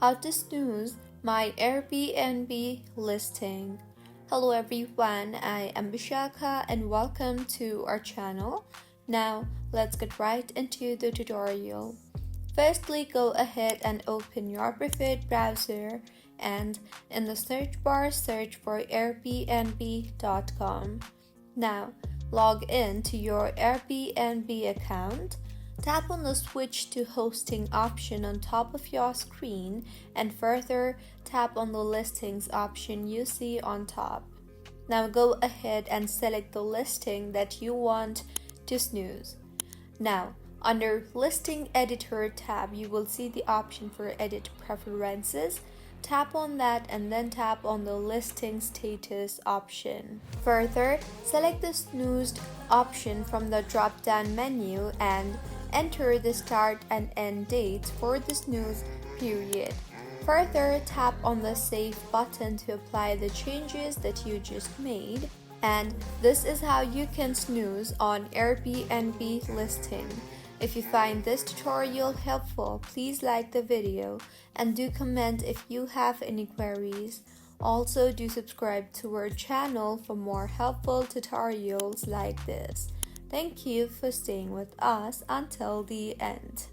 How to snooze my Airbnb listing. Hello everyone, I am Vishakha and welcome to our channel. Now let's get right into the tutorial. Firstly, go ahead and open your preferred browser and in the search bar search for airbnb.com. Now log in to your Airbnb account. Tap on the Switch to Hosting option on top of your screen and further tap on the Listings option you see on top. Now go ahead and select the listing that you want to snooze. Now, under Listing Editor tab, you will see the option for Edit Preferences. Tap on that and then tap on the Listing Status option. Further, select the Snoozed option from the drop-down menu and enter the start and end dates for the snooze period. Further, tap on the Save button to apply the changes that you just made. And this is how you can snooze on Airbnb listing. If you find this tutorial helpful, please like the video and do comment if you have any queries. Also, do subscribe to our channel for more helpful tutorials like this. Thank you for staying with us until the end.